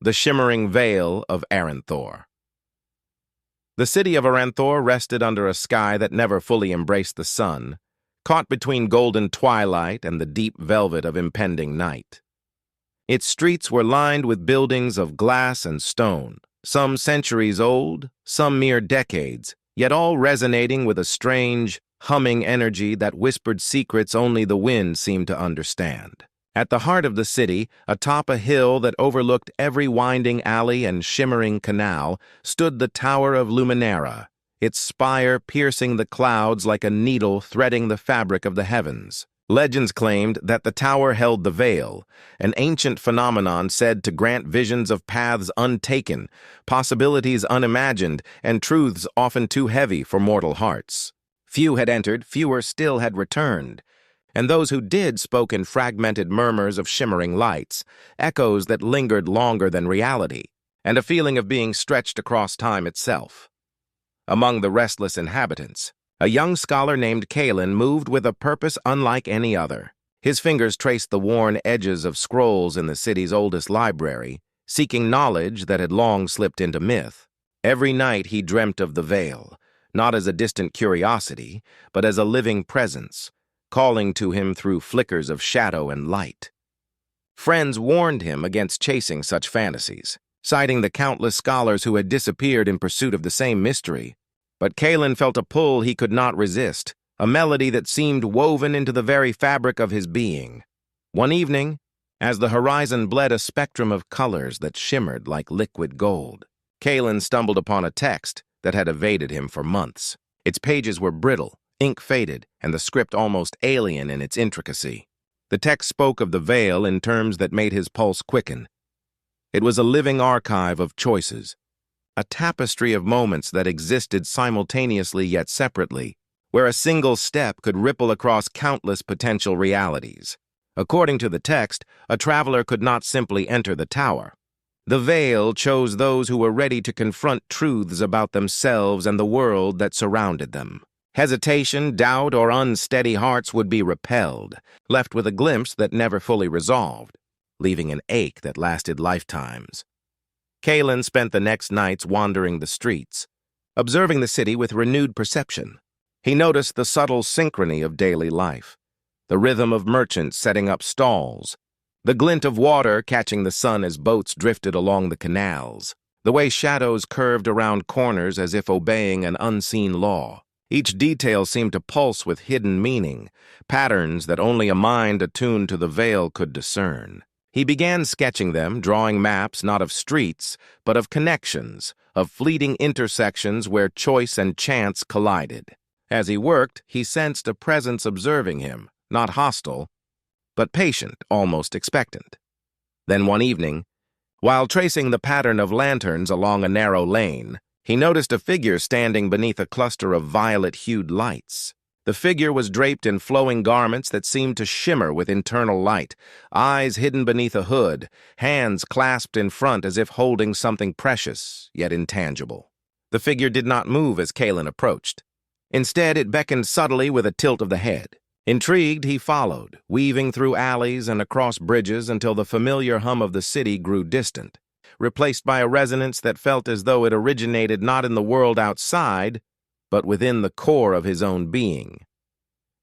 The Shimmering Veil of Aranthor. The city of Aranthor rested under a sky that never fully embraced the sun, caught between golden twilight and the deep velvet of impending night. Its streets were lined with buildings of glass and stone, some centuries old, some mere decades, yet all resonating with a strange, humming energy that whispered secrets only the wind seemed to understand. At the heart of the city, atop a hill that overlooked every winding alley and shimmering canal, stood the Tower of Luminara, its spire piercing the clouds like a needle threading the fabric of the heavens. Legends claimed that the tower held the veil, an ancient phenomenon said to grant visions of paths untaken, possibilities unimagined, and truths often too heavy for mortal hearts. Few had entered, fewer still had returned, and those who did spoke in fragmented murmurs of shimmering lights, echoes that lingered longer than reality, and a feeling of being stretched across time itself. Among the restless inhabitants, a young scholar named Kalin moved with a purpose unlike any other. His fingers traced the worn edges of scrolls in the city's oldest library, seeking knowledge that had long slipped into myth. Every night he dreamt of the veil, not as a distant curiosity, but as a living presence, calling to him through flickers of shadow and light. Friends warned him against chasing such fantasies, citing the countless scholars who had disappeared in pursuit of the same mystery. But Kalin felt a pull he could not resist, a melody that seemed woven into the very fabric of his being. One evening, as the horizon bled a spectrum of colors that shimmered like liquid gold, Kalin stumbled upon a text that had evaded him for months. Its pages were brittle, ink faded, and the script almost alien in its intricacy. The text spoke of the veil in terms that made his pulse quicken. It was a living archive of choices, a tapestry of moments that existed simultaneously yet separately, where a single step could ripple across countless potential realities. According to the text, a traveler could not simply enter the tower. The veil chose those who were ready to confront truths about themselves and the world that surrounded them. Hesitation, doubt, or unsteady hearts would be repelled, left with a glimpse that never fully resolved, leaving an ache that lasted lifetimes. Kalin spent the next nights wandering the streets, observing the city with renewed perception. He noticed the subtle synchrony of daily life, the rhythm of merchants setting up stalls, the glint of water catching the sun as boats drifted along the canals, the way shadows curved around corners as if obeying an unseen law. Each detail seemed to pulse with hidden meaning, patterns that only a mind attuned to the veil could discern. He began sketching them, drawing maps not of streets, but of connections, of fleeting intersections where choice and chance collided. As he worked, he sensed a presence observing him, not hostile, but patient, almost expectant. Then one evening, while tracing the pattern of lanterns along a narrow lane, he noticed a figure standing beneath a cluster of violet-hued lights. The figure was draped in flowing garments that seemed to shimmer with internal light, eyes hidden beneath a hood, hands clasped in front as if holding something precious, yet intangible. The figure did not move as Kalin approached. Instead, it beckoned subtly with a tilt of the head. Intrigued, he followed, weaving through alleys and across bridges until the familiar hum of the city grew distant, replaced by a resonance that felt as though it originated not in the world outside, but within the core of his own being.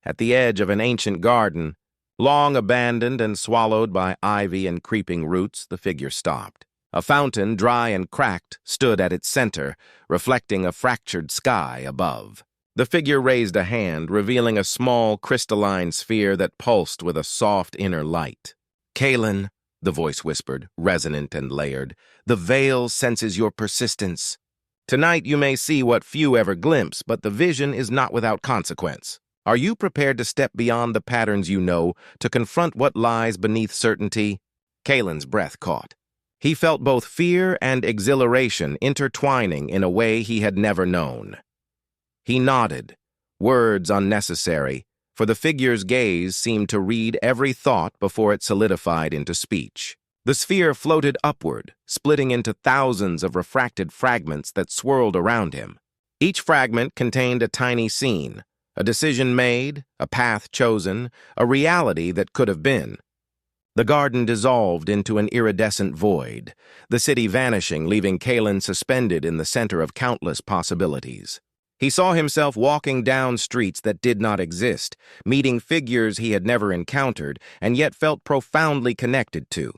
At the edge of an ancient garden, long abandoned and swallowed by ivy and creeping roots, the figure stopped. A fountain, dry and cracked, stood at its center, reflecting a fractured sky above. The figure raised a hand, revealing a small, crystalline sphere that pulsed with a soft inner light. "Kalin," the voice whispered, resonant and layered, "the veil senses your persistence. Tonight you may see what few ever glimpse, but the vision is not without consequence. Are you prepared to step beyond the patterns you know, to confront what lies beneath certainty?" Kalin's breath caught. He felt both fear and exhilaration intertwining in a way he had never known. He nodded, words unnecessary, for the figure's gaze seemed to read every thought before it solidified into speech. The sphere floated upward, splitting into thousands of refracted fragments that swirled around him. Each fragment contained a tiny scene, a decision made, a path chosen, a reality that could have been. The garden dissolved into an iridescent void, the city vanishing, leaving Kalen suspended in the center of countless possibilities. He saw himself walking down streets that did not exist, meeting figures he had never encountered and yet felt profoundly connected to.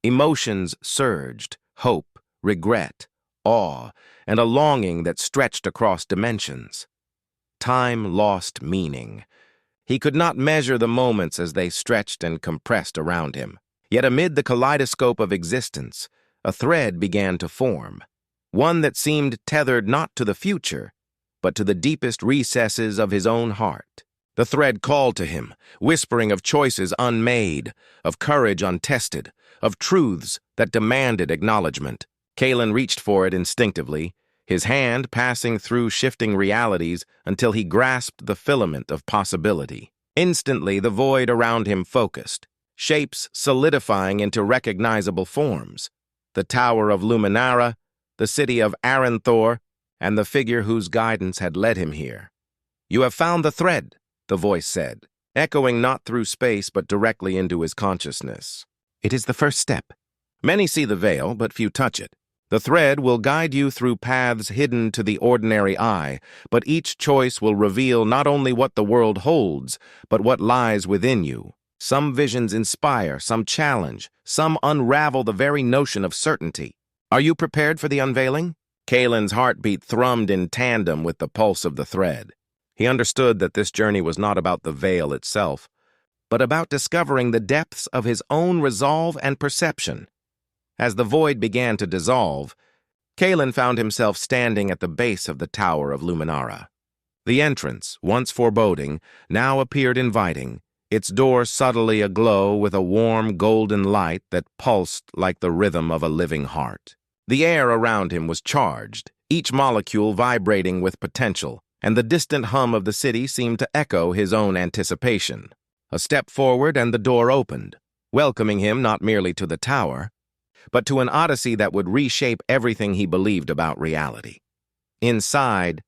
Emotions surged: hope, regret, awe, and a longing that stretched across dimensions. Time lost meaning. He could not measure the moments as they stretched and compressed around him. Yet amid the kaleidoscope of existence, a thread began to form, one that seemed tethered not to the future, but to the deepest recesses of his own heart. The thread called to him, whispering of choices unmade, of courage untested, of truths that demanded acknowledgement. Kalen reached for it instinctively, his hand passing through shifting realities until he grasped the filament of possibility. Instantly, the void around him focused, shapes solidifying into recognizable forms. The Tower of Luminara, the city of Aranthor, and the figure whose guidance had led him here. "You have found the thread," the voice said, echoing not through space but directly into his consciousness. "It is the first step. Many see the veil, but few touch it. The thread will guide you through paths hidden to the ordinary eye, but each choice will reveal not only what the world holds, but what lies within you. Some visions inspire, some challenge, some unravel the very notion of certainty. Are you prepared for the unveiling?" Kalen's heartbeat thrummed in tandem with the pulse of the thread. He understood that this journey was not about the veil itself, but about discovering the depths of his own resolve and perception. As the void began to dissolve, Kalen found himself standing at the base of the Tower of Luminara. The entrance, once foreboding, now appeared inviting, its door subtly aglow with a warm golden light that pulsed like the rhythm of a living heart. The air around him was charged, each molecule vibrating with potential, and the distant hum of the city seemed to echo his own anticipation. A step forward and the door opened, welcoming him not merely to the tower, but to an odyssey that would reshape everything he believed about reality. Inside,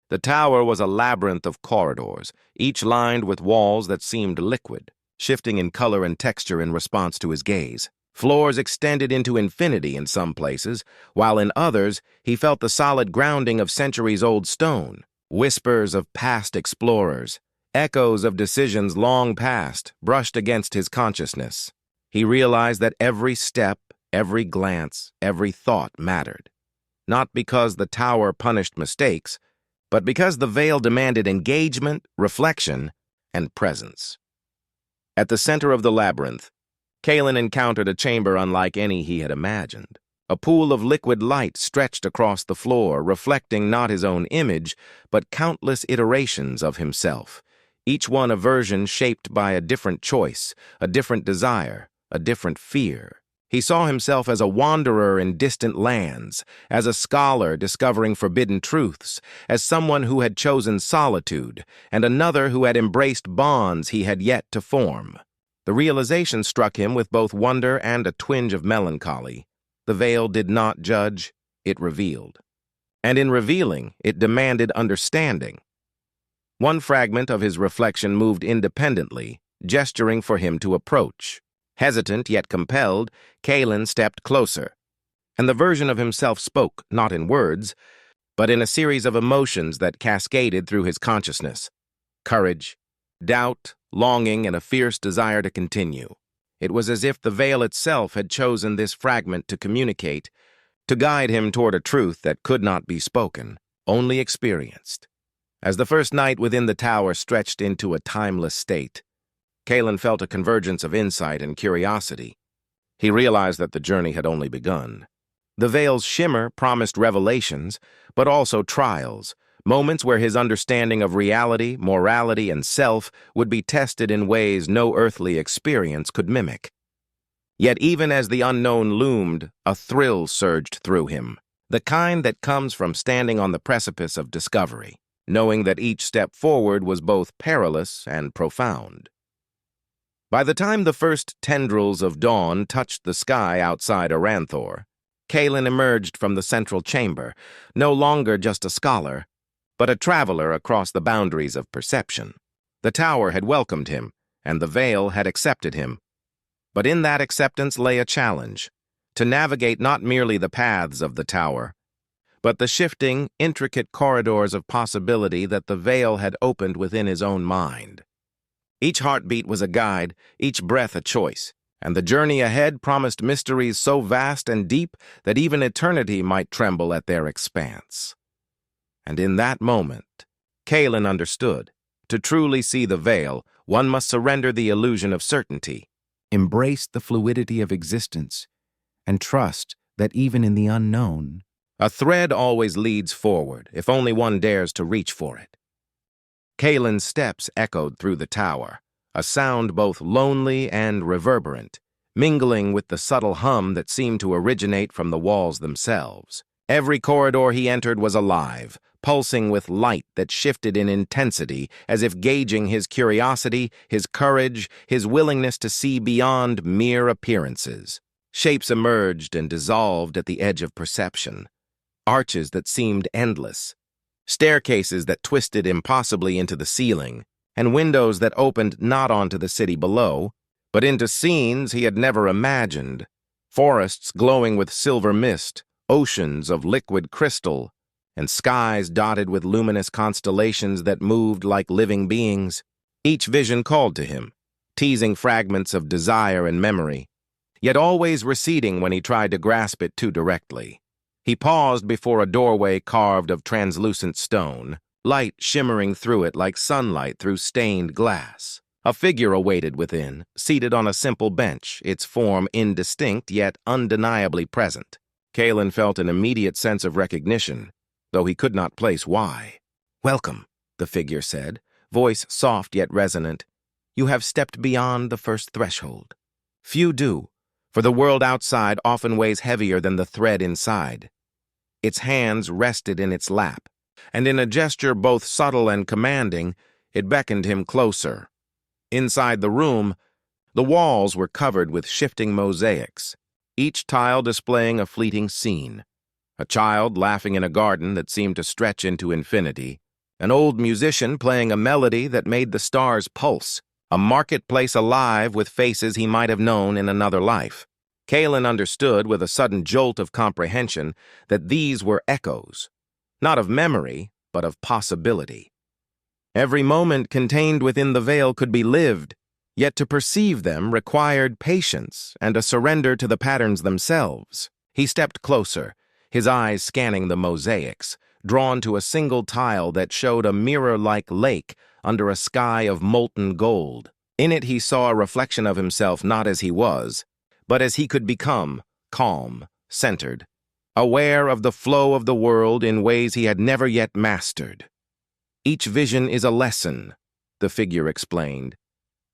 the tower was a labyrinth of corridors, each lined with walls that seemed liquid, shifting in color and texture in response to his gaze. Floors extended into infinity in some places, while in others he felt the solid grounding of centuries-old stone. Whispers of past explorers, echoes of decisions long past, brushed against his consciousness. He realized that every step, every glance, every thought mattered. Not because the tower punished mistakes, but because the veil demanded engagement, reflection, and presence. At the center of the labyrinth, Kalen encountered a chamber unlike any he had imagined. A pool of liquid light stretched across the floor, reflecting not his own image, but countless iterations of himself, each one a version shaped by a different choice, a different desire, a different fear. He saw himself as a wanderer in distant lands, as a scholar discovering forbidden truths, as someone who had chosen solitude, and another who had embraced bonds he had yet to form. The realization struck him with both wonder and a twinge of melancholy. The veil did not judge, it revealed. And in revealing, it demanded understanding. One fragment of his reflection moved independently, gesturing for him to approach. Hesitant yet compelled, Kalen stepped closer, and the version of himself spoke, not in words, but in a series of emotions that cascaded through his consciousness. Courage, doubt, longing, and a fierce desire to continue. It was as if the veil itself had chosen this fragment to communicate, to guide him toward a truth that could not be spoken, only experienced. As the first night within the tower stretched into a timeless state, Kalen felt a convergence of insight and curiosity. He realized that the journey had only begun. The veil's shimmer promised revelations, but also trials, moments where his understanding of reality, morality, and self would be tested in ways no earthly experience could mimic. Yet even as the unknown loomed, a thrill surged through him, the kind that comes from standing on the precipice of discovery, knowing that each step forward was both perilous and profound. By the time the first tendrils of dawn touched the sky outside Aranthor, Kalen emerged from the central chamber, no longer just a scholar, but a traveler across the boundaries of perception. The tower had welcomed him, and the veil had accepted him. But in that acceptance lay a challenge, to navigate not merely the paths of the tower, but the shifting, intricate corridors of possibility that the veil had opened within his own mind. Each heartbeat was a guide, each breath a choice, and the journey ahead promised mysteries so vast and deep that even eternity might tremble at their expanse. And in that moment, Kalen understood. To truly see the veil, one must surrender the illusion of certainty, embrace the fluidity of existence, and trust that even in the unknown, a thread always leads forward, if only one dares to reach for it. Kalen's steps echoed through the tower, a sound both lonely and reverberant, mingling with the subtle hum that seemed to originate from the walls themselves. Every corridor he entered was alive, pulsing with light that shifted in intensity, as if gauging his curiosity, his courage, his willingness to see beyond mere appearances. Shapes emerged and dissolved at the edge of perception. Arches that seemed endless, staircases that twisted impossibly into the ceiling, and windows that opened not onto the city below, but into scenes he had never imagined. Forests glowing with silver mist, oceans of liquid crystal, and skies dotted with luminous constellations that moved like living beings. Each vision called to him, teasing fragments of desire and memory, yet always receding when he tried to grasp it too directly. He paused before a doorway carved of translucent stone, light shimmering through it like sunlight through stained glass. A figure awaited within, seated on a simple bench, its form indistinct yet undeniably present. Kalen felt an immediate sense of recognition, though he could not place why. "Welcome," the figure said, voice soft yet resonant. "You have stepped beyond the first threshold. Few do, for the world outside often weighs heavier than the thread inside." Its hands rested in its lap, and in a gesture both subtle and commanding, it beckoned him closer. Inside the room, the walls were covered with shifting mosaics, each tile displaying a fleeting scene. A child laughing in a garden that seemed to stretch into infinity, an old musician playing a melody that made the stars pulse, a marketplace alive with faces he might have known in another life. Kalen understood with a sudden jolt of comprehension that these were echoes, not of memory, but of possibility. Every moment contained within the veil could be lived, yet to perceive them required patience and a surrender to the patterns themselves. He stepped closer, his eyes scanning the mosaics, drawn to a single tile that showed a mirror-like lake under a sky of molten gold. In it he saw a reflection of himself not as he was, but as he could become, calm, centered, aware of the flow of the world in ways he had never yet mastered. "Each vision is a lesson," the figure explained,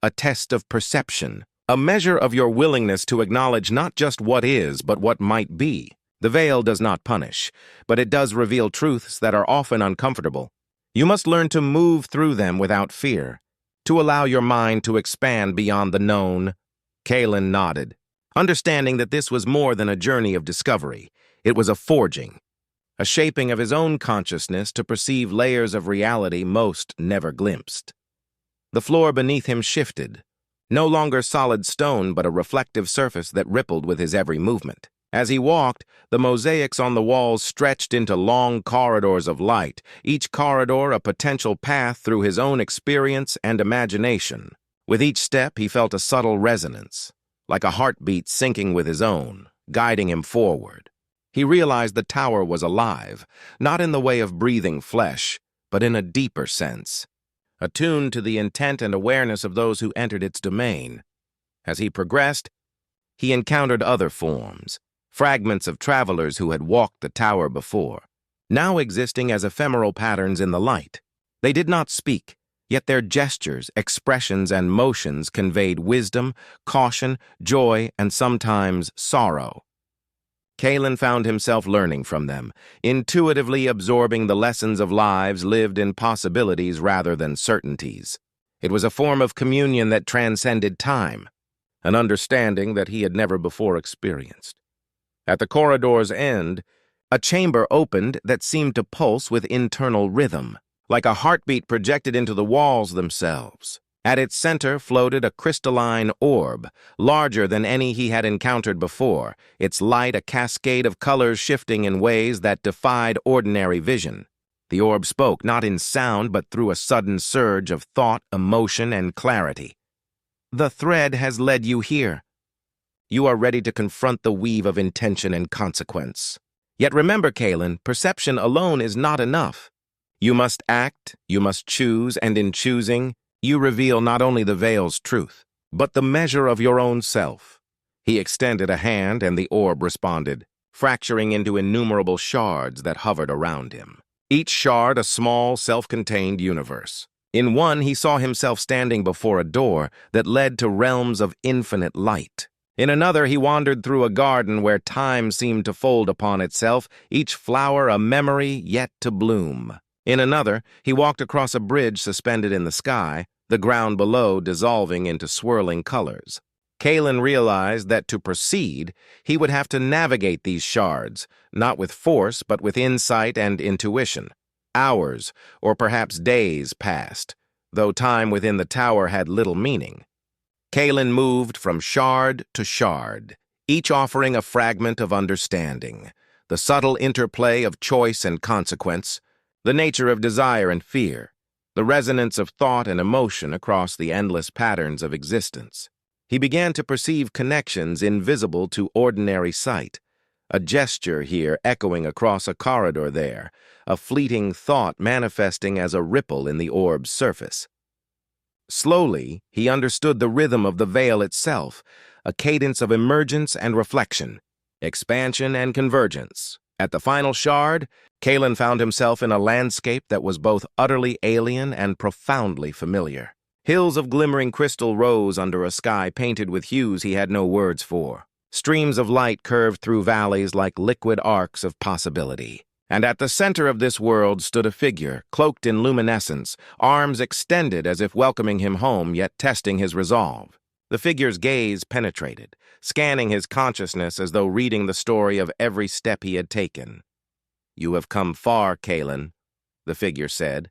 "a test of perception, a measure of your willingness to acknowledge not just what is, but what might be. The veil does not punish, but it does reveal truths that are often uncomfortable. You must learn to move through them without fear, to allow your mind to expand beyond the known." Kalen nodded, understanding that this was more than a journey of discovery. It was a forging, a shaping of his own consciousness to perceive layers of reality most never glimpsed. The floor beneath him shifted, no longer solid stone but a reflective surface that rippled with his every movement. As he walked, the mosaics on the walls stretched into long corridors of light, each corridor a potential path through his own experience and imagination. With each step, he felt a subtle resonance, like a heartbeat syncing with his own, guiding him forward. He realized the tower was alive, not in the way of breathing flesh, but in a deeper sense, attuned to the intent and awareness of those who entered its domain. As he progressed, he encountered other forms, fragments of travelers who had walked the tower before, now existing as ephemeral patterns in the light. They did not speak, yet their gestures, expressions, and motions conveyed wisdom, caution, joy, and sometimes sorrow. Kalen found himself learning from them, intuitively absorbing the lessons of lives lived in possibilities rather than certainties. It was a form of communion that transcended time, an understanding that he had never before experienced. At the corridor's end, a chamber opened that seemed to pulse with internal rhythm, like a heartbeat projected into the walls themselves. At its center floated a crystalline orb, larger than any he had encountered before, its light a cascade of colors shifting in ways that defied ordinary vision. The orb spoke not in sound but through a sudden surge of thought, emotion, and clarity. "The thread has led you here. You are ready to confront the weave of intention and consequence. Yet remember, Kaelin, perception alone is not enough. You must act, you must choose, and in choosing, you reveal not only the veil's truth, but the measure of your own self." He extended a hand, and the orb responded, fracturing into innumerable shards that hovered around him. Each shard a small, self-contained universe. In one, he saw himself standing before a door that led to realms of infinite light. In another, he wandered through a garden where time seemed to fold upon itself, each flower a memory yet to bloom. In another, he walked across a bridge suspended in the sky, the ground below dissolving into swirling colors. Kaelin realized that to proceed, he would have to navigate these shards, not with force but with insight and intuition. Hours, or perhaps days, passed, though time within the tower had little meaning. Kaelin moved from shard to shard, each offering a fragment of understanding, the subtle interplay of choice and consequence, the nature of desire and fear, the resonance of thought and emotion across the endless patterns of existence. He began to perceive connections invisible to ordinary sight, a gesture here echoing across a corridor there, a fleeting thought manifesting as a ripple in the orb's surface. Slowly, he understood the rhythm of the veil itself, a cadence of emergence and reflection, expansion and convergence. At the final shard, Kaelin found himself in a landscape that was both utterly alien and profoundly familiar. Hills of glimmering crystal rose under a sky painted with hues he had no words for. Streams of light curved through valleys like liquid arcs of possibility. And at the center of this world stood a figure, cloaked in luminescence, arms extended as if welcoming him home, yet testing his resolve. The figure's gaze penetrated, scanning his consciousness as though reading the story of every step he had taken. "You have come far, Kaelin," the figure said,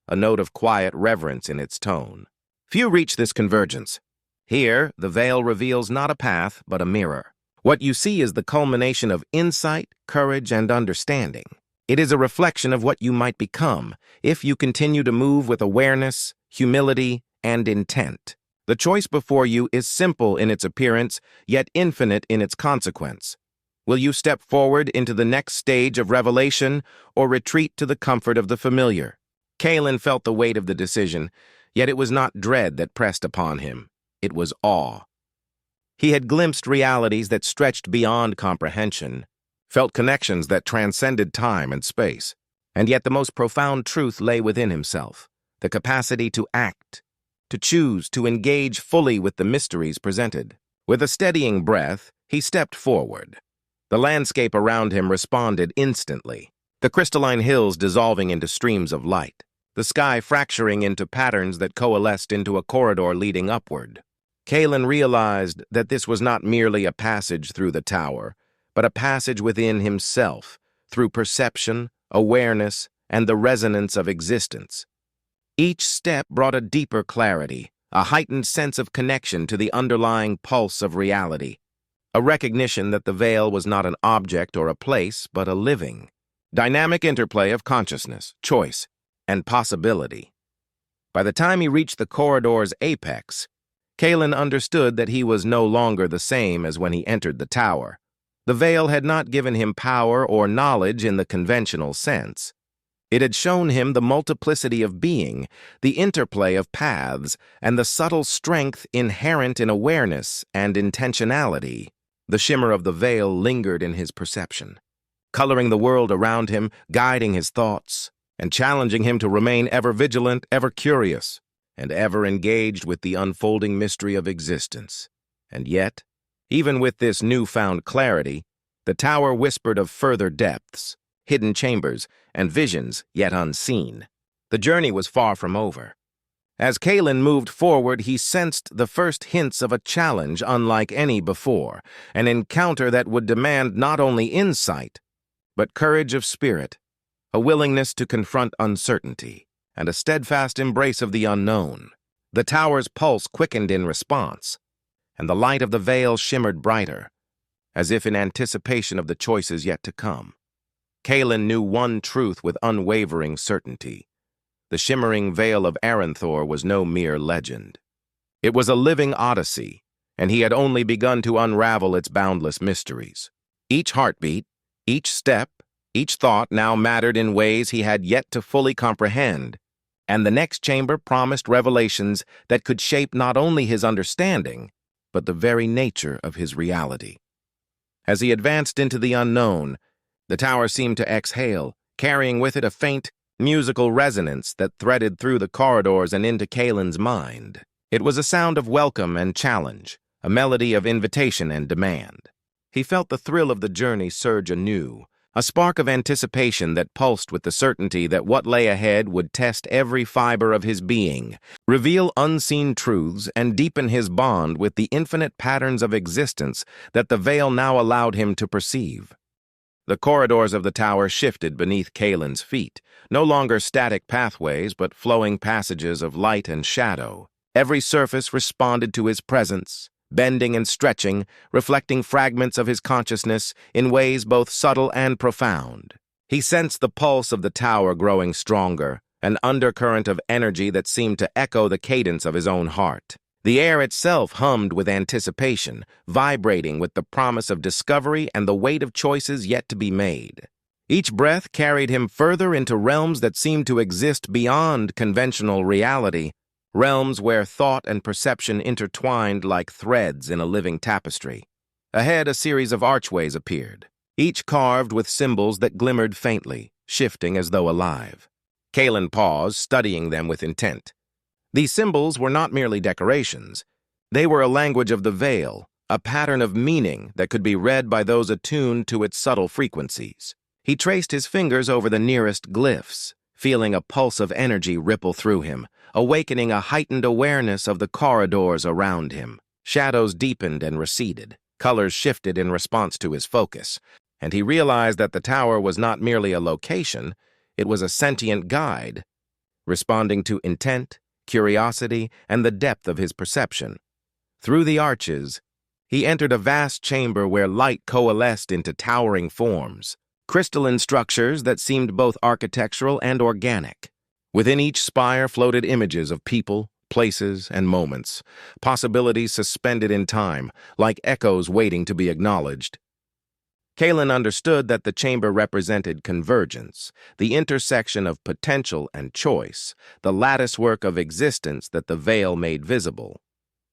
a note of quiet reverence in its tone. Few reach this convergence. Here, the veil reveals not a path, but a mirror. What you see is the culmination of insight, courage, and understanding. It is a reflection of what you might become if you continue to move with awareness, humility, and intent. The choice before you is simple in its appearance, yet infinite in its consequence. Will you step forward into the next stage of revelation or retreat to the comfort of the familiar? Kaelin felt the weight of the decision, yet it was not dread that pressed upon him. It was awe. He had glimpsed realities that stretched beyond comprehension, felt connections that transcended time and space, and yet the most profound truth lay within himself, the capacity to act, to choose, to engage fully with the mysteries presented. With a steadying breath, he stepped forward. The landscape around him responded instantly, the crystalline hills dissolving into streams of light, the sky fracturing into patterns that coalesced into a corridor leading upward. Kaelin realized that this was not merely a passage through the tower, but a passage within himself, through perception, awareness, and the resonance of existence. Each step brought a deeper clarity, a heightened sense of connection to the underlying pulse of reality, a recognition that the veil was not an object or a place, but a living, dynamic interplay of consciousness, choice, and possibility. By the time he reached the corridor's apex, Kaelin understood that he was no longer the same as when he entered the tower. The veil had not given him power or knowledge in the conventional sense. It had shown him the multiplicity of being, the interplay of paths, and the subtle strength inherent in awareness and intentionality. The shimmer of the veil lingered in his perception, coloring the world around him, guiding his thoughts, and challenging him to remain ever vigilant, ever curious, and ever engaged with the unfolding mystery of existence. And yet, even with this newfound clarity, the tower whispered of further depths, hidden chambers, and visions yet unseen. The journey was far from over. As Kaelin moved forward, he sensed the first hints of a challenge unlike any before, an encounter that would demand not only insight, but courage of spirit, a willingness to confront uncertainty, and a steadfast embrace of the unknown. The tower's pulse quickened in response, and the light of the veil shimmered brighter, as if in anticipation of the choices yet to come. Kalen knew one truth with unwavering certainty. The Shimmering Veil of Aranthor was no mere legend. It was a living odyssey, and he had only begun to unravel its boundless mysteries. Each heartbeat, each step, each thought now mattered in ways he had yet to fully comprehend, and the next chamber promised revelations that could shape not only his understanding, but the very nature of his reality. As he advanced into the unknown, the tower seemed to exhale, carrying with it a faint, musical resonance that threaded through the corridors and into Kalen's mind. It was a sound of welcome and challenge, a melody of invitation and demand. He felt the thrill of the journey surge anew, a spark of anticipation that pulsed with the certainty that what lay ahead would test every fiber of his being, reveal unseen truths, and deepen his bond with the infinite patterns of existence that the veil now allowed him to perceive. The corridors of the tower shifted beneath Kalen's feet, no longer static pathways but flowing passages of light and shadow. Every surface responded to his presence, bending and stretching, reflecting fragments of his consciousness in ways both subtle and profound. He sensed the pulse of the tower growing stronger, an undercurrent of energy that seemed to echo the cadence of his own heart. The air itself hummed with anticipation, vibrating with the promise of discovery and the weight of choices yet to be made. Each breath carried him further into realms that seemed to exist beyond conventional reality, realms where thought and perception intertwined like threads in a living tapestry. Ahead, a series of archways appeared, each carved with symbols that glimmered faintly, shifting as though alive. Kalen paused, studying them with intent. These symbols were not merely decorations. They were a language of the veil, a pattern of meaning that could be read by those attuned to its subtle frequencies. He traced his fingers over the nearest glyphs, feeling a pulse of energy ripple through him, awakening a heightened awareness of the corridors around him. Shadows deepened and receded, colors shifted in response to his focus, and he realized that the tower was not merely a location, it was a sentient guide, responding to intent, curiosity, and the depth of his perception. Through the arches, he entered a vast chamber where light coalesced into towering forms, crystalline structures that seemed both architectural and organic. Within each spire floated images of people, places, and moments, possibilities suspended in time, like echoes waiting to be acknowledged. Kalen understood that the chamber represented convergence, the intersection of potential and choice, the latticework of existence that the veil made visible.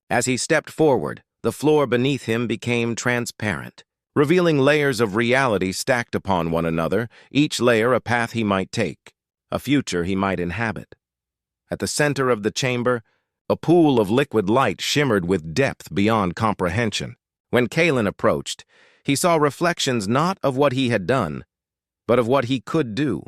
As he stepped forward, the floor beneath him became transparent, revealing layers of reality stacked upon one another, each layer a path he might take, a future he might inhabit. At the center of the chamber, a pool of liquid light shimmered with depth beyond comprehension. When Kalen approached, he saw reflections not of what he had done, but of what he could do,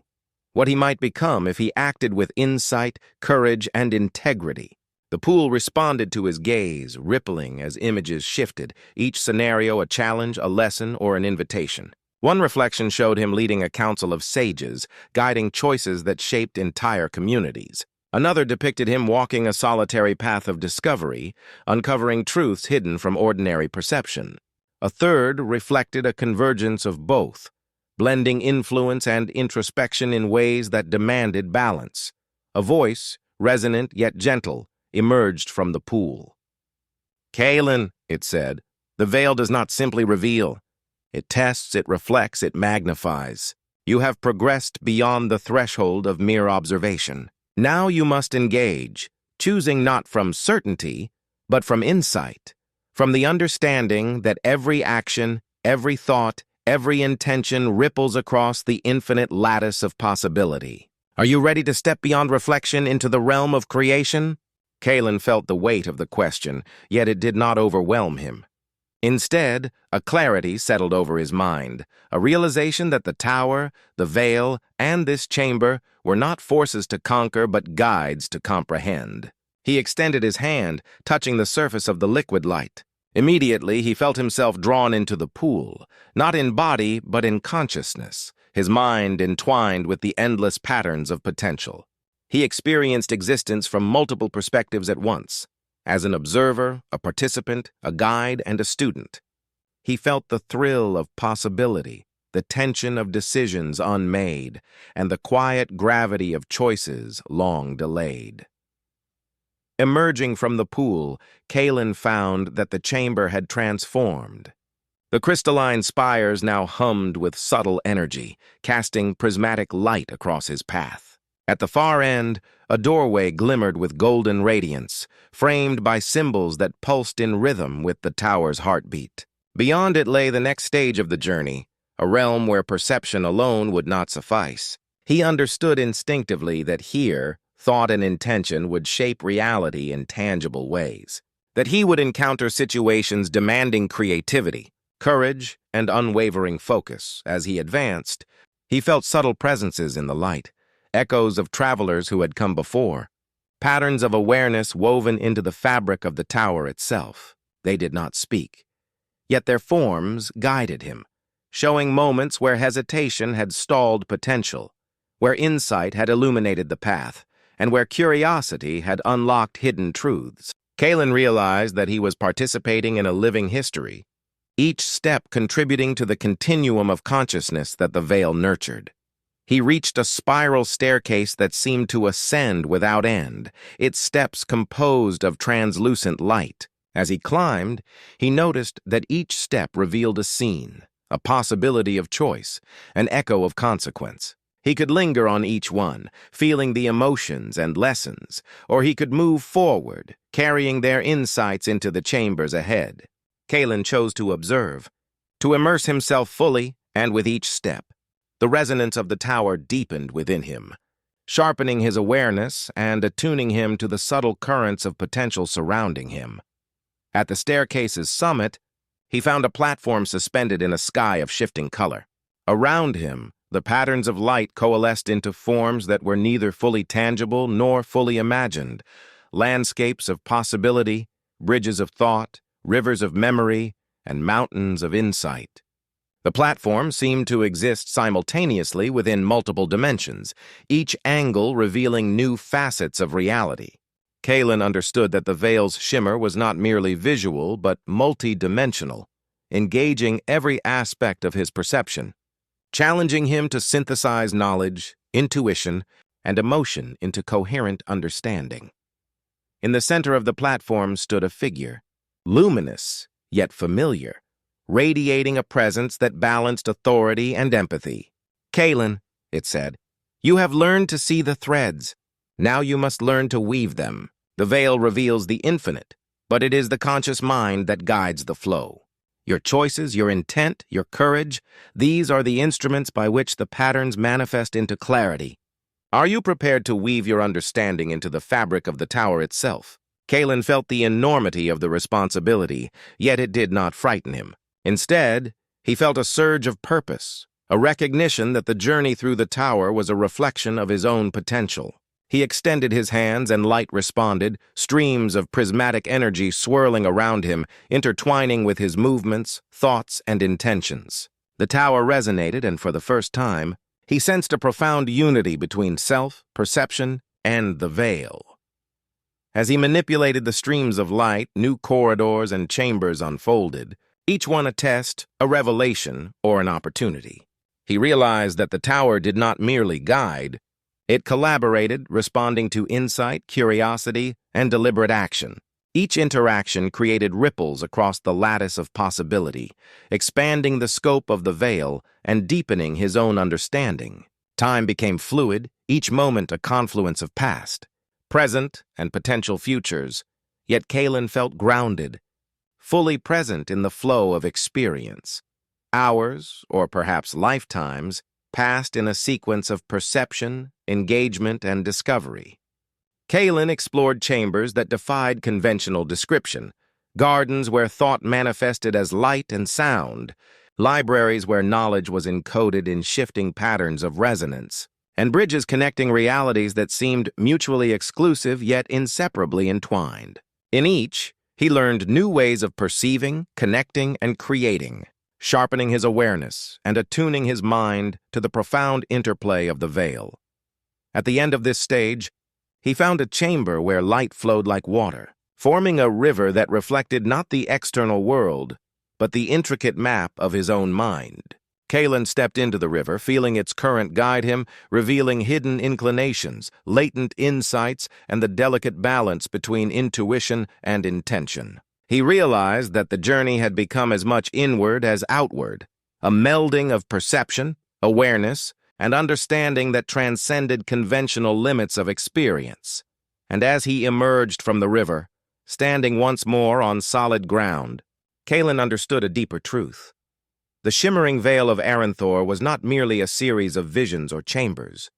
what he might become if he acted with insight, courage, and integrity. The pool responded to his gaze, rippling as images shifted, each scenario a challenge, a lesson, or an invitation. One reflection showed him leading a council of sages, guiding choices that shaped entire communities. Another depicted him walking a solitary path of discovery, uncovering truths hidden from ordinary perception. A third reflected a convergence of both, blending influence and introspection in ways that demanded balance. A voice, resonant yet gentle, emerged from the pool. "Kalen," it said, "the veil does not simply reveal. It tests, it reflects, it magnifies. You have progressed beyond the threshold of mere observation. Now you must engage, choosing not from certainty, but from insight, from the understanding that every action, every thought, every intention ripples across the infinite lattice of possibility. Are you ready to step beyond reflection into the realm of creation?" Kalen felt the weight of the question, yet it did not overwhelm him. Instead, a clarity settled over his mind, a realization that the tower, the veil, and this chamber were not forces to conquer but guides to comprehend. He extended his hand, touching the surface of the liquid light. Immediately, he felt himself drawn into the pool, not in body but in consciousness, his mind entwined with the endless patterns of potential. He experienced existence from multiple perspectives at once, as an observer, a participant, a guide, and a student. He felt the thrill of possibility, the tension of decisions unmade, and the quiet gravity of choices long delayed. Emerging from the pool, Kalen found that the chamber had transformed. The crystalline spires now hummed with subtle energy, casting prismatic light across his path. At the far end, a doorway glimmered with golden radiance, framed by symbols that pulsed in rhythm with the tower's heartbeat. Beyond it lay the next stage of the journey, a realm where perception alone would not suffice. He understood instinctively that here, thought and intention would shape reality in tangible ways, that he would encounter situations demanding creativity, courage, and unwavering focus. As he advanced, he felt subtle presences in the light, echoes of travelers who had come before, patterns of awareness woven into the fabric of the tower itself. They did not speak, yet their forms guided him, showing moments where hesitation had stalled potential, where insight had illuminated the path, and where curiosity had unlocked hidden truths. Kalen realized that he was participating in a living history, each step contributing to the continuum of consciousness that the veil nurtured. He reached a spiral staircase that seemed to ascend without end, its steps composed of translucent light. As he climbed, he noticed that each step revealed a scene, a possibility of choice, an echo of consequence. He could linger on each one, feeling the emotions and lessons, or he could move forward, carrying their insights into the chambers ahead. Kalen chose to observe, to immerse himself fully, and with each step, the resonance of the tower deepened within him, sharpening his awareness and attuning him to the subtle currents of potential surrounding him. At the staircase's summit, he found a platform suspended in a sky of shifting color. Around him, the patterns of light coalesced into forms that were neither fully tangible nor fully imagined, landscapes of possibility, bridges of thought, rivers of memory, and mountains of insight. The platform seemed to exist simultaneously within multiple dimensions, each angle revealing new facets of reality. Kalen understood that the veil's shimmer was not merely visual but multi-dimensional, engaging every aspect of his perception, challenging him to synthesize knowledge, intuition, and emotion into coherent understanding. In the center of the platform stood a figure, luminous yet familiar, radiating a presence that balanced authority and empathy. "Kalen," it said, "you have learned to see the threads. Now you must learn to weave them. The veil reveals the infinite, but it is the conscious mind that guides the flow. Your choices, your intent, your courage, these are the instruments by which the patterns manifest into clarity. Are you prepared to weave your understanding into the fabric of the tower itself?" Kalen felt the enormity of the responsibility, yet it did not frighten him. Instead, he felt a surge of purpose, a recognition that the journey through the tower was a reflection of his own potential. He extended his hands and light responded, streams of prismatic energy swirling around him, intertwining with his movements, thoughts, and intentions. The tower resonated, and for the first time, he sensed a profound unity between self, perception, and the veil. As he manipulated the streams of light, new corridors and chambers unfolded, each one a test, a revelation, or an opportunity. He realized that the tower did not merely guide, it collaborated, responding to insight, curiosity, and deliberate action. Each interaction created ripples across the lattice of possibility, expanding the scope of the veil and deepening his own understanding. Time became fluid, each moment a confluence of past, present, and potential futures, yet Kalen felt grounded, fully present in the flow of experience. Hours, or perhaps lifetimes, passed in a sequence of perception, engagement, and discovery. Kalen explored chambers that defied conventional description, gardens where thought manifested as light and sound, libraries where knowledge was encoded in shifting patterns of resonance, and bridges connecting realities that seemed mutually exclusive yet inseparably entwined. In each, he learned new ways of perceiving, connecting, and creating, sharpening his awareness and attuning his mind to the profound interplay of the veil. At the end of this stage, He found a chamber where light flowed like water, forming a river that reflected not the external world, but the intricate map of his own mind. Kalen stepped into the river, feeling its current guide him, revealing hidden inclinations, latent insights, and the delicate balance between intuition and intention. He realized that the journey had become as much inward as outward, a melding of perception, awareness, and understanding that transcended conventional limits of experience. And as he emerged from the river, standing once more on solid ground, Kalen understood a deeper truth. The Shimmering Veil of Aranthor was not merely a series of visions or chambers.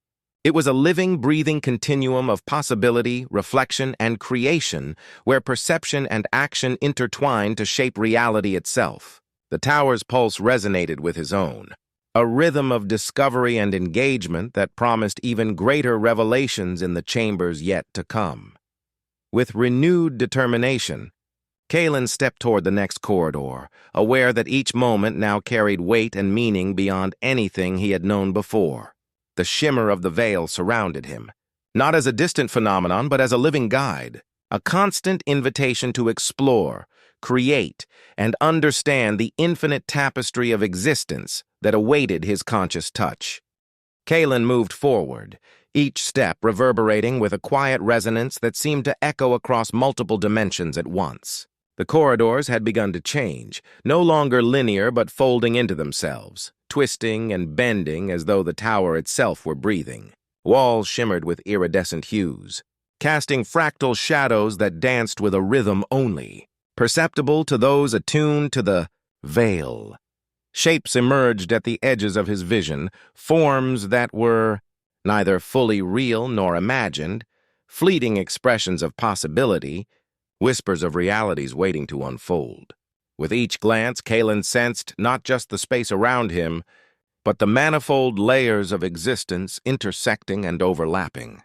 It was a living, breathing continuum of possibility, reflection, and creation where perception and action intertwined to shape reality itself. The tower's pulse resonated with his own, a rhythm of discovery and engagement that promised even greater revelations in the chambers yet to come. With renewed determination, Kalen stepped toward the next corridor, aware that each moment now carried weight and meaning beyond anything he had known before. The shimmer of the veil surrounded him, not as a distant phenomenon, but as a living guide, a constant invitation to explore, create, and understand the infinite tapestry of existence that awaited his conscious touch. Kalen moved forward, each step reverberating with a quiet resonance that seemed to echo across multiple dimensions at once. The corridors had begun to change, no longer linear but folding into themselves, twisting and bending as though the tower itself were breathing. Walls shimmered with iridescent hues, casting fractal shadows that danced with a rhythm only, perceptible to those attuned to the veil. Shapes emerged at the edges of his vision, forms that were neither fully real nor imagined, fleeting expressions of possibility, whispers of realities waiting to unfold. With each glance, Kalen sensed not just the space around him, but the manifold layers of existence intersecting and overlapping.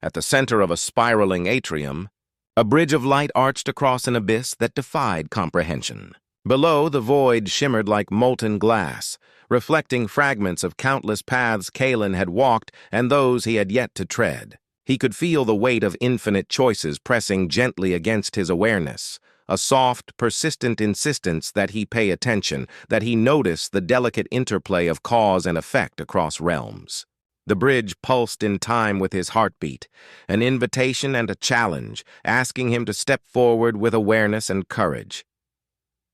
At the center of a spiraling atrium, a bridge of light arched across an abyss that defied comprehension. Below, the void shimmered like molten glass, reflecting fragments of countless paths Kalen had walked and those he had yet to tread. He could feel the weight of infinite choices pressing gently against his awareness, a soft, persistent insistence that he pay attention, that he notice the delicate interplay of cause and effect across realms. The bridge pulsed in time with his heartbeat, an invitation and a challenge, asking him to step forward with awareness and courage.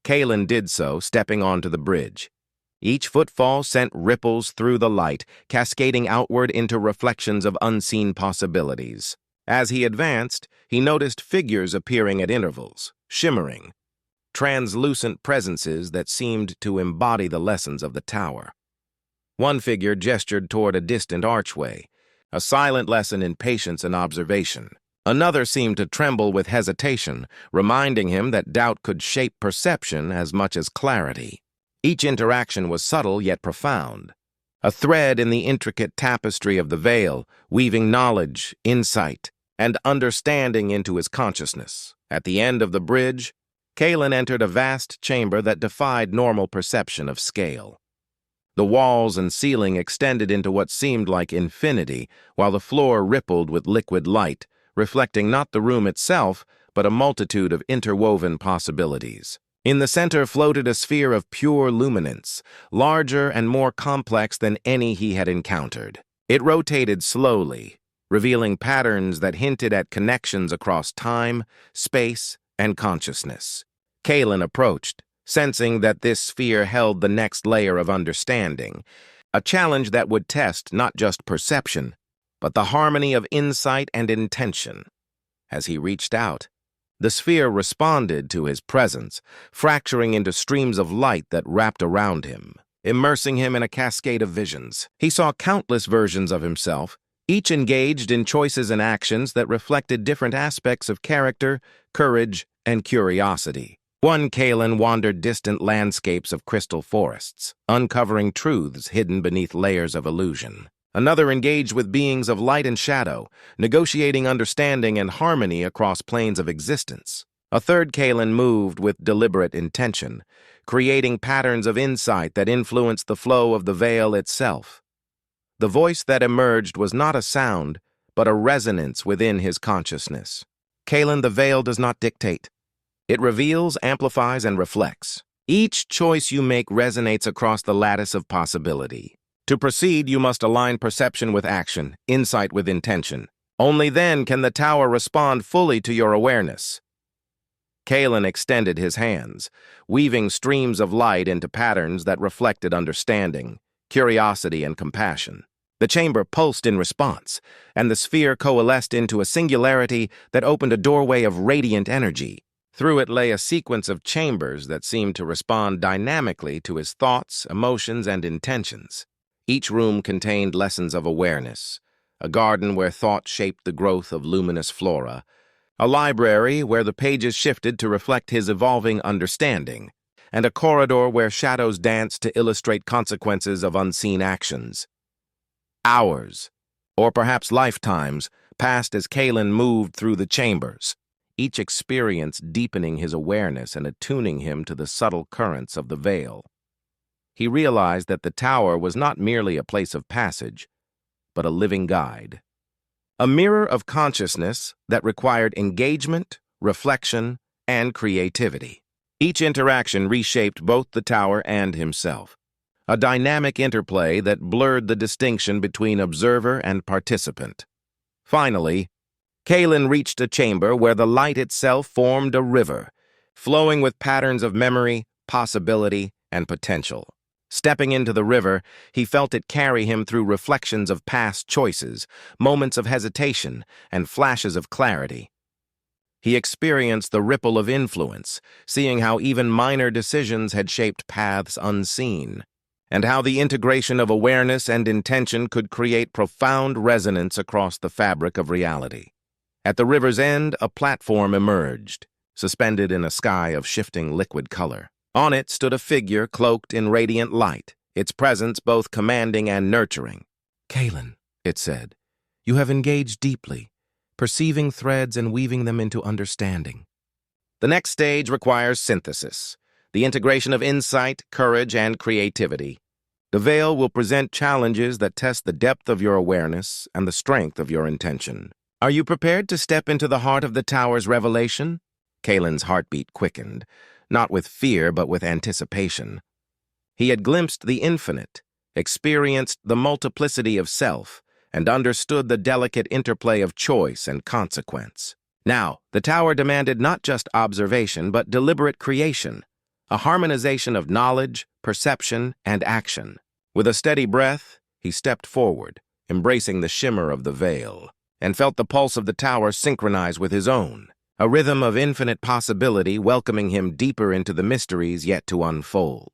Kalen did so, stepping onto the bridge. Each footfall sent ripples through the light, cascading outward into reflections of unseen possibilities. As he advanced, he noticed figures appearing at intervals, shimmering, translucent presences that seemed to embody the lessons of the tower. One figure gestured toward a distant archway, a silent lesson in patience and observation. Another seemed to tremble with hesitation, reminding him that doubt could shape perception as much as clarity. Each interaction was subtle yet profound, a thread in the intricate tapestry of the veil, weaving knowledge, insight, and understanding into his consciousness. At the end of the bridge, Kalen entered a vast chamber that defied normal perception of scale. The walls and ceiling extended into what seemed like infinity, while the floor rippled with liquid light, reflecting not the room itself, but a multitude of interwoven possibilities. In the center floated a sphere of pure luminance, larger and more complex than any he had encountered. It rotated slowly, revealing patterns that hinted at connections across time, space, and consciousness. Kalen approached, sensing that this sphere held the next layer of understanding, a challenge that would test not just perception, but the harmony of insight and intention. As he reached out, the sphere responded to his presence, fracturing into streams of light that wrapped around him, immersing him in a cascade of visions. He saw countless versions of himself, each engaged in choices and actions that reflected different aspects of character, courage, and curiosity. One Kalen wandered distant landscapes of crystal forests, uncovering truths hidden beneath layers of illusion. Another engaged with beings of light and shadow, negotiating understanding and harmony across planes of existence. A third Kalen moved with deliberate intention, creating patterns of insight that influenced the flow of the veil itself. The voice that emerged was not a sound, but a resonance within his consciousness. Kalen, the veil does not dictate. It reveals, amplifies, and reflects. Each choice you make resonates across the lattice of possibility. To proceed, you must align perception with action, insight with intention. Only then can the tower respond fully to your awareness. Kalen extended his hands, weaving streams of light into patterns that reflected understanding, curiosity, and compassion. The chamber pulsed in response, and the sphere coalesced into a singularity that opened a doorway of radiant energy. Through it lay a sequence of chambers that seemed to respond dynamically to his thoughts, emotions, and intentions. Each room contained lessons of awareness, a garden where thought shaped the growth of luminous flora, a library where the pages shifted to reflect his evolving understanding, and a corridor where shadows danced to illustrate consequences of unseen actions. Hours, or perhaps lifetimes, passed as Kalen moved through the chambers, each experience deepening his awareness and attuning him to the subtle currents of the veil. He realized that the tower was not merely a place of passage, but a living guide. A mirror of consciousness that required engagement, reflection, and creativity. Each interaction reshaped both the tower and himself, a dynamic interplay that blurred the distinction between observer and participant. Finally, Kalen reached a chamber where the light itself formed a river, flowing with patterns of memory, possibility, and potential. Stepping into the river, he felt it carry him through reflections of past choices, moments of hesitation, and flashes of clarity. He experienced the ripple of influence, seeing how even minor decisions had shaped paths unseen, and how the integration of awareness and intention could create profound resonance across the fabric of reality. At the river's end, a platform emerged, suspended in a sky of shifting liquid color. On it stood a figure cloaked in radiant light, its presence both commanding and nurturing. "Kalen," it said, "you have engaged deeply, perceiving threads and weaving them into understanding." The next stage requires synthesis, the integration of insight, courage, and creativity. The veil will present challenges that test the depth of your awareness and the strength of your intention. Are you prepared to step into the heart of the tower's revelation? Kalen's heartbeat quickened, not with fear but with anticipation. He had glimpsed the infinite, experienced the multiplicity of self, and understood the delicate interplay of choice and consequence. Now, the tower demanded not just observation but deliberate creation, a harmonization of knowledge, perception, and action. With a steady breath, he stepped forward, embracing the shimmer of the veil, and felt the pulse of the tower synchronize with his own, a rhythm of infinite possibility welcoming him deeper into the mysteries yet to unfold.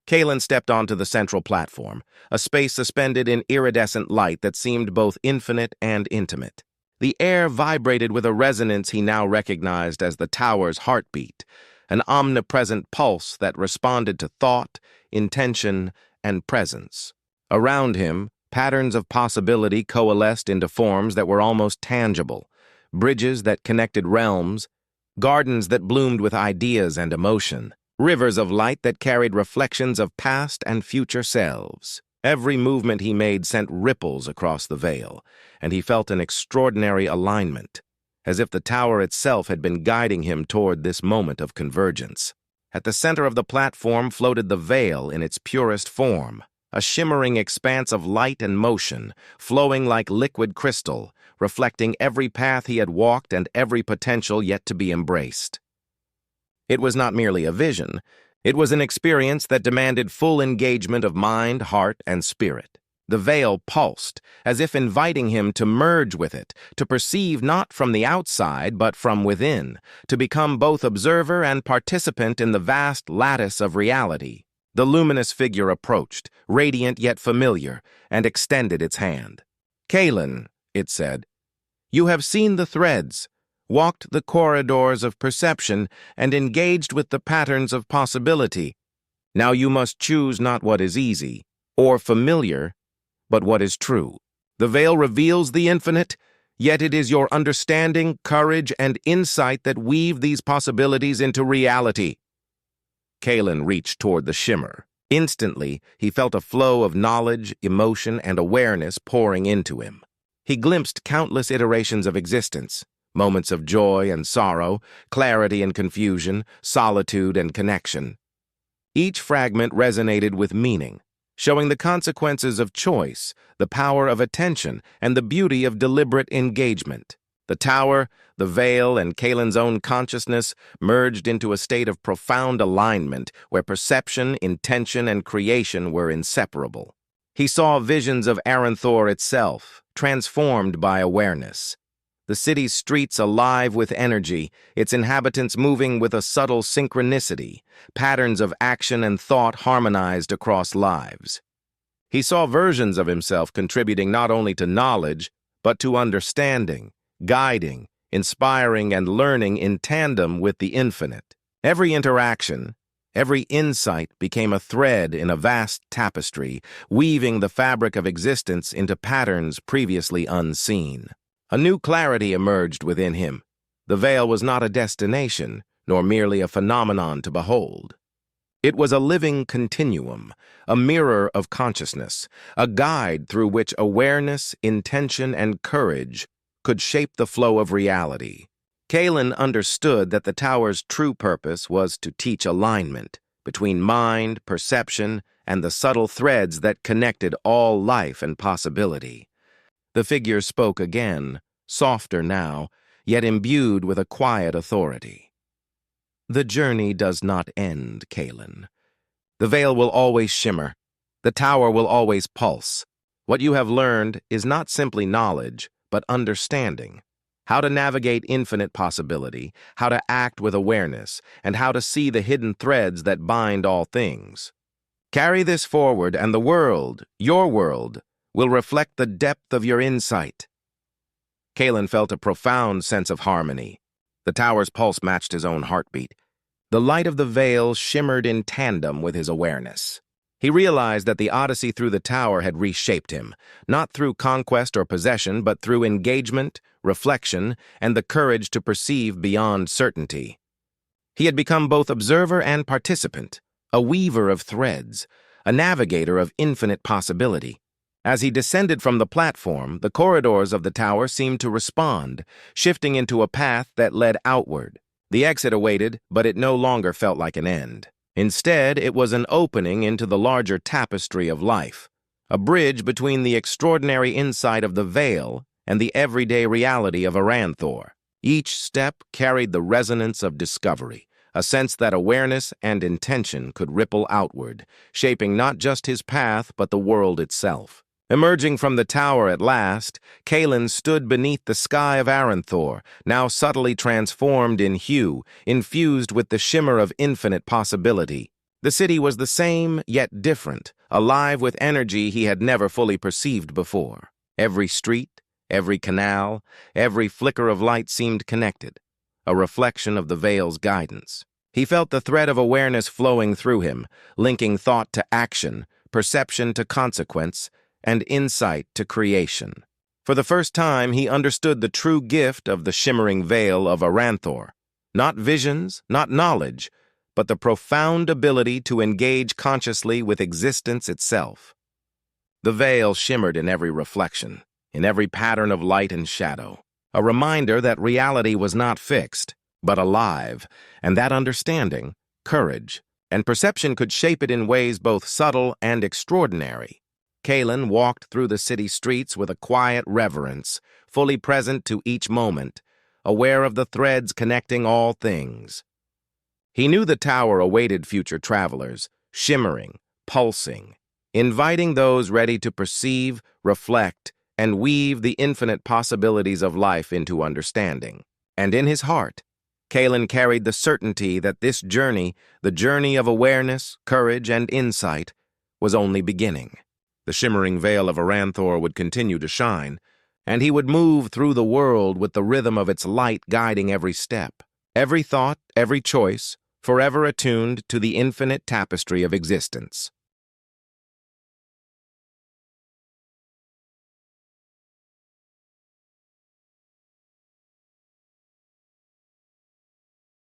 Kalen stepped onto the central platform, a space suspended in iridescent light that seemed both infinite and intimate. The air vibrated with a resonance he now recognized as the tower's heartbeat, an omnipresent pulse that responded to thought, intention, and presence. Around him, patterns of possibility coalesced into forms that were almost tangible, bridges that connected realms, gardens that bloomed with ideas and emotion, rivers of light that carried reflections of past and future selves. Every movement he made sent ripples across the veil, and he felt an extraordinary alignment, as if the tower itself had been guiding him toward this moment of convergence. At the center of the platform floated the veil in its purest form, a shimmering expanse of light and motion, flowing like liquid crystal, reflecting every path he had walked and every potential yet to be embraced. It was not merely a vision, it was an experience that demanded full engagement of mind, heart, and spirit. The veil pulsed, as if inviting him to merge with it, to perceive not from the outside but from within, to become both observer and participant in the vast lattice of reality. The luminous figure approached, radiant yet familiar, and extended its hand. "Kalen," it said, "you have seen the threads, walked the corridors of perception, and engaged with the patterns of possibility. Now you must choose not what is easy or familiar, but what is true. The veil reveals the infinite, yet it is your understanding, courage, and insight that weave these possibilities into reality." Kalen reached toward the shimmer. Instantly, he felt a flow of knowledge, emotion, and awareness pouring into him. He glimpsed countless iterations of existence, moments of joy and sorrow, clarity and confusion, solitude and connection. Each fragment resonated with meaning, showing the consequences of choice, the power of attention, and the beauty of deliberate engagement. The tower, the veil, and Kalen's own consciousness merged into a state of profound alignment where perception, intention, and creation were inseparable. He saw visions of Aranthor itself, transformed by awareness. The city's streets alive with energy, its inhabitants moving with a subtle synchronicity, patterns of action and thought harmonized across lives. He saw versions of himself contributing not only to knowledge, but to understanding, guiding, inspiring, and learning in tandem with the infinite. Every interaction, every insight became a thread in a vast tapestry, weaving the fabric of existence into patterns previously unseen. A new clarity emerged within him. The veil was not a destination, nor merely a phenomenon to behold. It was a living continuum, a mirror of consciousness, a guide through which awareness, intention, and courage could shape the flow of reality. Kalen understood that the tower's true purpose was to teach alignment between mind, perception, and the subtle threads that connected all life and possibility. The figure spoke again, softer now, yet imbued with a quiet authority. The journey does not end, Kalen. The veil will always shimmer. The tower will always pulse. What you have learned is not simply knowledge, but understanding. How to navigate infinite possibility, how to act with awareness, and how to see the hidden threads that bind all things. Carry this forward, and the world, your world, will reflect the depth of your insight. Kalen felt a profound sense of harmony. The tower's pulse matched his own heartbeat. The light of the veil shimmered in tandem with his awareness. He realized that the odyssey through the tower had reshaped him, not through conquest or possession, but through engagement, reflection, and the courage to perceive beyond certainty. He had become both observer and participant, a weaver of threads, a navigator of infinite possibility. As he descended from the platform, the corridors of the tower seemed to respond, shifting into a path that led outward. The exit awaited, but it no longer felt like an end. Instead, it was an opening into the larger tapestry of life, a bridge between the extraordinary insight of the veil and the everyday reality of Aranthor. Each step carried the resonance of discovery, a sense that awareness and intention could ripple outward, shaping not just his path but the world itself. Emerging from the tower at last, Kalen stood beneath the sky of Aranthor, now subtly transformed in hue, infused with the shimmer of infinite possibility. The city was the same, yet different, alive with energy he had never fully perceived before. Every street, every canal, every flicker of light seemed connected, a reflection of the veil's guidance. He felt the thread of awareness flowing through him, linking thought to action, perception to consequence, and insight to creation. For the first time, he understood the true gift of the Shimmering Veil of Aranthor. Not visions, not knowledge, but the profound ability to engage consciously with existence itself. The veil shimmered in every reflection, in every pattern of light and shadow, a reminder that reality was not fixed, but alive, and that understanding, courage, and perception could shape it in ways both subtle and extraordinary. Kalen walked through the city streets with a quiet reverence, fully present to each moment, aware of the threads connecting all things. He knew the tower awaited future travelers, shimmering, pulsing, inviting those ready to perceive, reflect, and weave the infinite possibilities of life into understanding. And in his heart, Kalen carried the certainty that this journey, the journey of awareness, courage, and insight, was only beginning. The shimmering veil of Aranthor would continue to shine, and he would move through the world with the rhythm of its light guiding every step, every thought, every choice, forever attuned to the infinite tapestry of existence.